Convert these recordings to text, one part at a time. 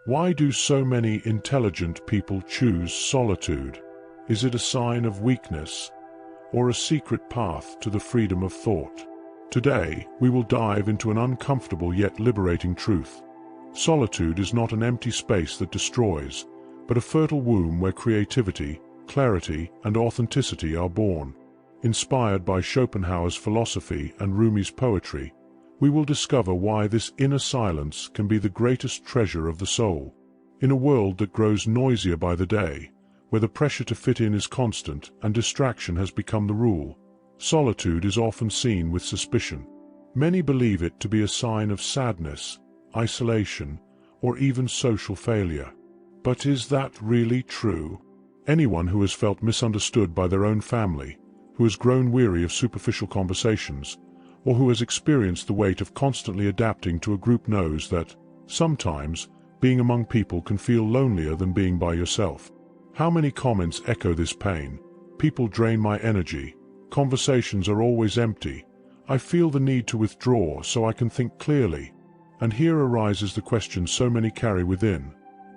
Why do so many intelligent people choose solitude? Is it a sign of weakness, or a secret path to the freedom of thought? Today, we will dive into an uncomfortable yet liberating truth. Solitude is not an empty space that destroys, but a fertile womb where creativity, clarity, and authenticity are born. Inspired by Schopenhauer's philosophy and Rumi's poetry, we will discover why this inner silence can be the greatest treasure of the soul. In a world that grows noisier by the day, where the pressure to fit in is constant and distraction has become the rule, solitude is often seen with suspicion. Many believe it to be a sign of sadness, isolation, or even social failure. But is that really true? Anyone who has felt misunderstood by their own family, who has grown weary of superficial conversations, or who has experienced the weight of constantly adapting to a group knows that, sometimes, being among people can feel lonelier than being by yourself. How many comments echo this pain? People drain my energy. Conversations are always empty. I feel the need to withdraw so I can think clearly. And here arises the question so many carry within.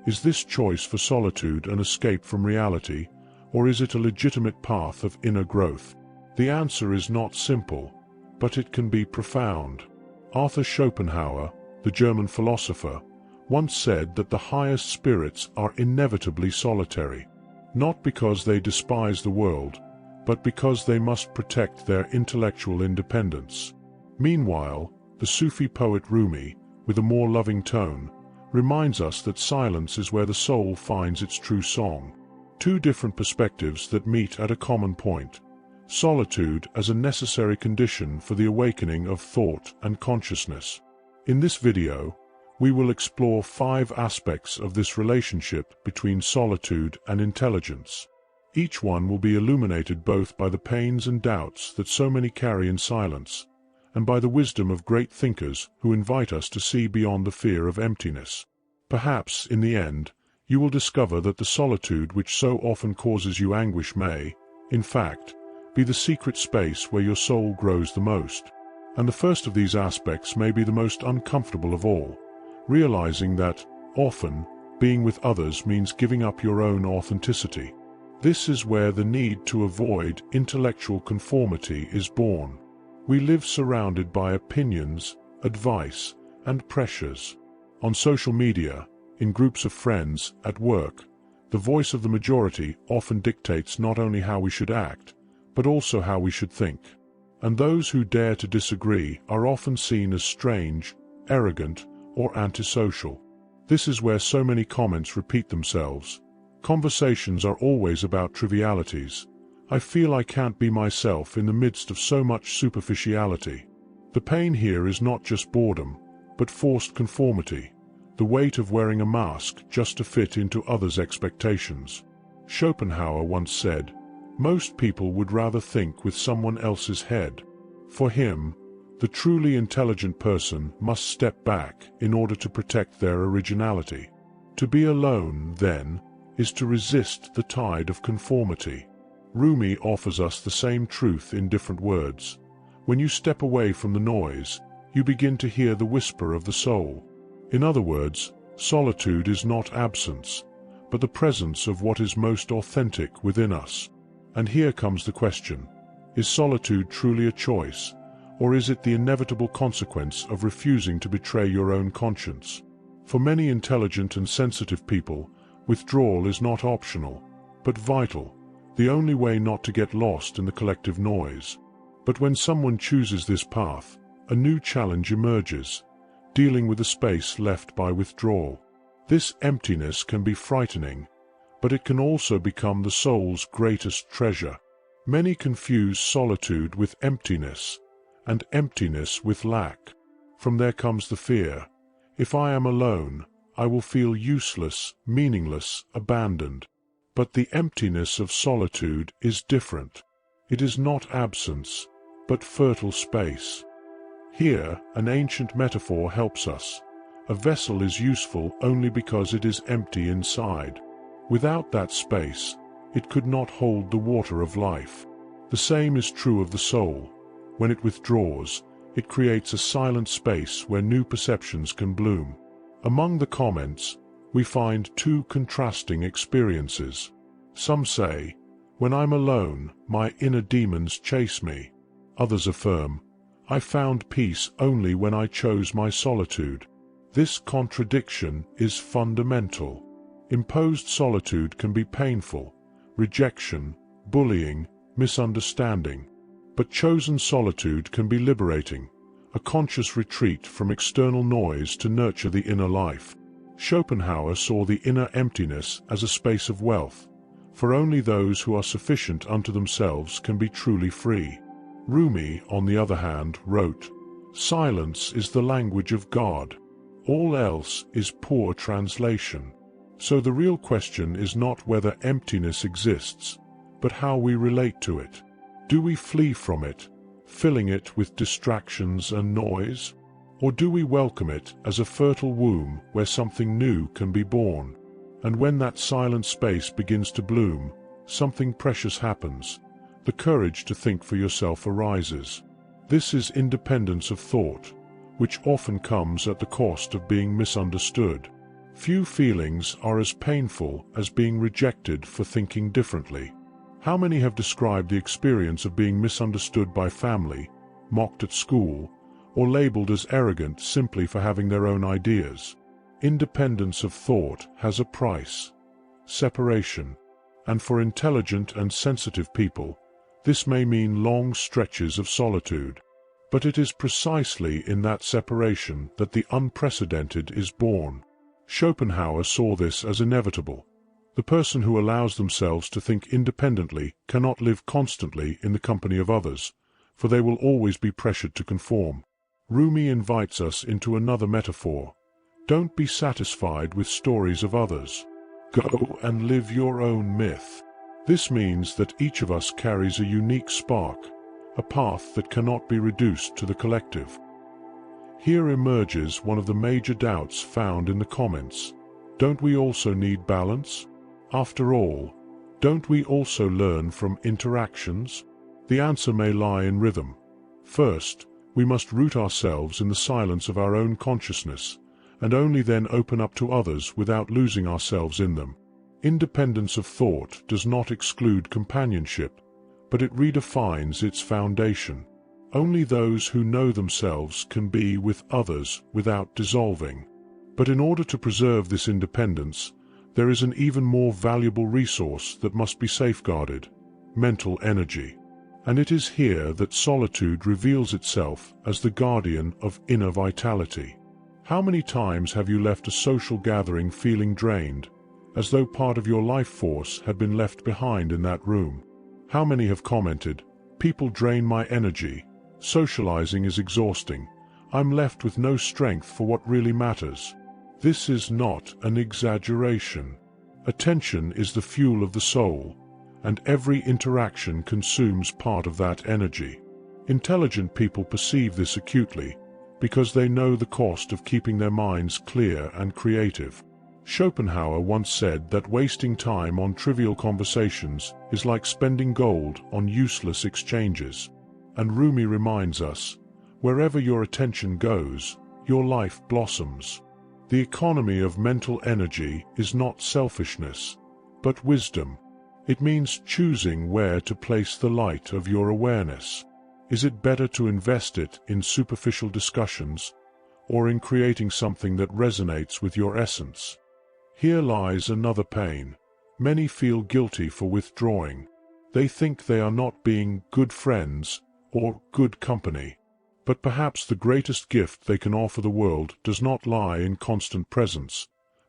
Is this choice for solitude an escape from reality, or is it a legitimate path of inner growth? The answer is not simple, but it can be profound. Arthur Schopenhauer, the German philosopher, once said that the highest spirits are inevitably solitary, not because they despise the world, but because they must protect their intellectual independence. Meanwhile, the Sufi poet Rumi, with a more loving tone, reminds us that silence is where the soul finds its true song. Two different perspectives that meet at a common point. Solitude as a necessary condition for the awakening of thought and consciousness. In this video, we will explore 5 aspects of this relationship between solitude and intelligence. Each one will be illuminated both by the pains and doubts that so many carry in silence, and by the wisdom of great thinkers who invite us to see beyond the fear of emptiness. Perhaps, in the end, you will discover that the solitude which so often causes you anguish may, in fact, be the secret space where your soul grows the most. And the first of these aspects may be the most uncomfortable of all, realizing that, often, being with others means giving up your own authenticity. This is where the need to avoid intellectual conformity is born. We live surrounded by opinions, advice, and pressures. On social media, in groups of friends, at work, the voice of the majority often dictates not only how we should act, but also how we should think. And those who dare to disagree are often seen as strange, arrogant, or antisocial. This is where so many comments repeat themselves. Conversations are always about trivialities. I feel I can't be myself in the midst of so much superficiality. The pain here is not just boredom, but forced conformity, the weight of wearing a mask just to fit into others' expectations. Schopenhauer once said, "Most people would rather think with someone else's head." For him, the truly intelligent person must step back in order to protect their originality. To be alone, then, is to resist the tide of conformity. Rumi offers us the same truth in different words. When you step away from the noise, you begin to hear the whisper of the soul. In other words, solitude is not absence, but the presence of what is most authentic within us. And here comes the question: is solitude truly a choice, or is it the inevitable consequence of refusing to betray your own conscience? For many intelligent and sensitive people, withdrawal is not optional, but vital, the only way not to get lost in the collective noise. But when someone chooses this path, a new challenge emerges, dealing with the space left by withdrawal. This emptiness can be frightening, but it can also become the soul's greatest treasure. Many confuse solitude with emptiness, and emptiness with lack. From there comes the fear: if I am alone, I will feel useless, meaningless, abandoned. But the emptiness of solitude is different. It is not absence, but fertile space. Here, an ancient metaphor helps us. A vessel is useful only because it is empty inside. Without that space, it could not hold the water of life. The same is true of the soul. When it withdraws, it creates a silent space where new perceptions can bloom. Among the comments, we find two contrasting experiences. Some say, "When I'm alone, my inner demons chase me." Others affirm, "I found peace only when I chose my solitude." This contradiction is fundamental. Imposed solitude can be painful, rejection, bullying, misunderstanding. But chosen solitude can be liberating, a conscious retreat from external noise to nurture the inner life. Schopenhauer saw the inner emptiness as a space of wealth, for only those who are sufficient unto themselves can be truly free. Rumi, on the other hand, wrote, "Silence is the language of God. All else is poor translation." So the real question is not whether emptiness exists, but how we relate to it. Do we flee from it, filling it with distractions and noise? Or do we welcome it as a fertile womb where something new can be born? And when that silent space begins to bloom, something precious happens. The courage to think for yourself arises. This is independence of thought, which often comes at the cost of being misunderstood. Few feelings are as painful as being rejected for thinking differently. How many have described the experience of being misunderstood by family, mocked at school, or labeled as arrogant simply for having their own ideas? Independence of thought has a price: separation. And for intelligent and sensitive people, this may mean long stretches of solitude. But it is precisely in that separation that the unprecedented is born. Schopenhauer saw this as inevitable. The person who allows themselves to think independently cannot live constantly in the company of others, for they will always be pressured to conform. Rumi invites us into another metaphor. Don't be satisfied with stories of others. Go and live your own myth. This means that each of us carries a unique spark, a path that cannot be reduced to the collective. Here emerges one of the major doubts found in the comments. Don't we also need balance? After all, don't we also learn from interactions? The answer may lie in rhythm. First, we must root ourselves in the silence of our own consciousness, and only then open up to others without losing ourselves in them. Independence of thought does not exclude companionship, but it redefines its foundation. Only those who know themselves can be with others without dissolving. But in order to preserve this independence, there is an even more valuable resource that must be safeguarded: mental energy. And it is here that solitude reveals itself as the guardian of inner vitality. How many times have you left a social gathering feeling drained, as though part of your life force had been left behind in that room? How many have commented, "People drain my energy. Socializing is exhausting. I'm left with no strength for what really matters." This is not an exaggeration. Attention is the fuel of the soul, and every interaction consumes part of that energy. Intelligent people perceive this acutely, because they know the cost of keeping their minds clear and creative. Schopenhauer once said that wasting time on trivial conversations is like spending gold on useless exchanges. And Rumi reminds us, wherever your attention goes, your life blossoms. The economy of mental energy is not selfishness, but wisdom. It means choosing where to place the light of your awareness. Is it better to invest it in superficial discussions, or in creating something that resonates with your essence? Here lies another pain. Many feel guilty for withdrawing. They think they are not being good friends or good company. But perhaps the greatest gift they can offer the world does not lie in constant presence,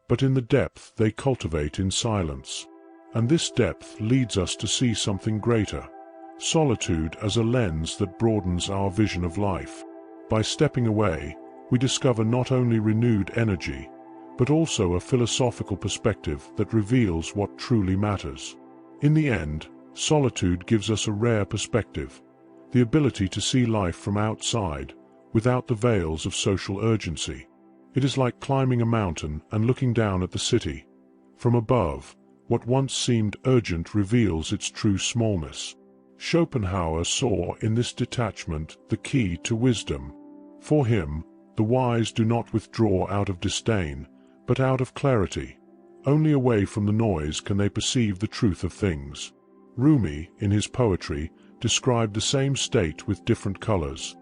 but in the depth they cultivate in silence. And this depth leads us to see something greater: solitude as a lens that broadens our vision of life. By stepping away, we discover not only renewed energy, but also a philosophical perspective that reveals what truly matters. In the end, solitude gives us a rare perspective: the ability to see life from outside, without the veils of social urgency. It is like climbing a mountain and looking down at the city. From above, what once seemed urgent reveals its true smallness. Schopenhauer saw in this detachment the key to wisdom. For him, the wise do not withdraw out of disdain, but out of clarity. Only away from the noise can they perceive the truth of things. Rumi, in his poetry, described the same state with different colors.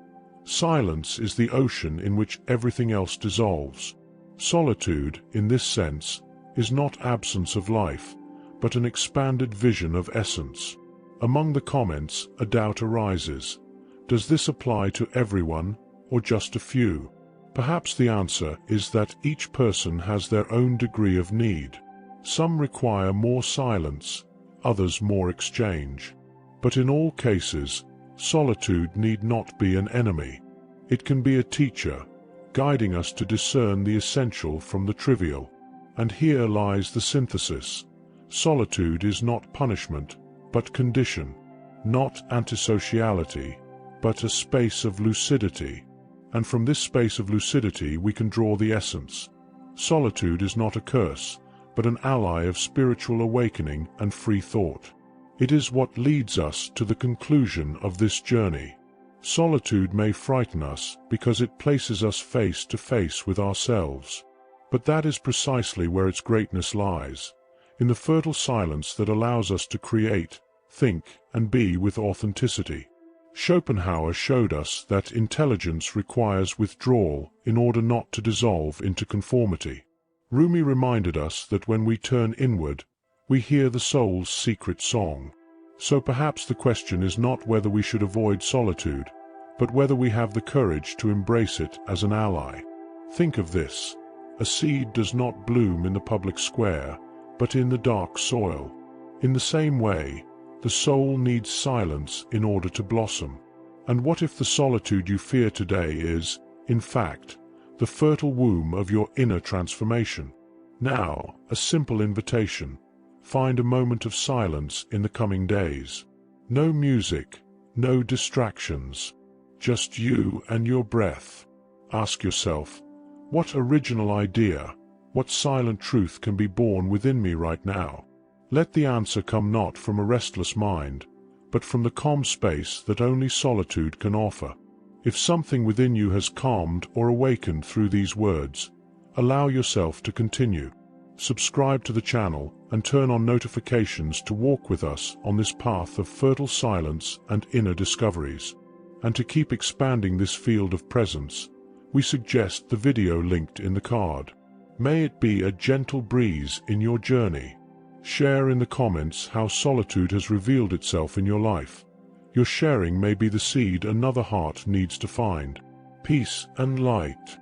Silence is the ocean in which everything else dissolves. Solitude, in this sense, is not absence of life, but an expanded vision of essence. Among the comments, a doubt arises. Does this apply to everyone, or just a few? Perhaps the answer is that each person has their own degree of need. Some require more silence, others more exchange. But in all cases, solitude need not be an enemy. It can be a teacher, guiding us to discern the essential from the trivial. And here lies the synthesis. Solitude is not punishment, but condition. Not antisociality, but a space of lucidity. And from this space of lucidity we can draw the essence. Solitude is not a curse, but an ally of spiritual awakening and free thought. It is what leads us to the conclusion of this journey. Solitude may frighten us because it places us face to face with ourselves. But that is precisely where its greatness lies, in the fertile silence that allows us to create, think, and be with authenticity. Schopenhauer showed us that intelligence requires withdrawal in order not to dissolve into conformity. Rumi reminded us that when we turn inward, we hear the soul's secret song. So perhaps the question is not whether we should avoid solitude, but whether we have the courage to embrace it as an ally. Think of this. A seed does not bloom in the public square, but in the dark soil. In the same way, the soul needs silence in order to blossom. And what if the solitude you fear today is, in fact, the fertile womb of your inner transformation? Now, a simple invitation. Find a moment of silence in the coming days. No music, no distractions. Just you and your breath. Ask yourself, what original idea, what silent truth can be born within me right now? Let the answer come not from a restless mind, but from the calm space that only solitude can offer. If something within you has calmed or awakened through these words, allow yourself to continue. Subscribe to the channel and turn on notifications to walk with us on this path of fertile silence and inner discoveries. And to keep expanding this field of presence, we suggest the video linked in the card. May it be a gentle breeze in your journey. Share in the comments how solitude has revealed itself in your life. Your sharing may be the seed another heart needs to find. Peace and light.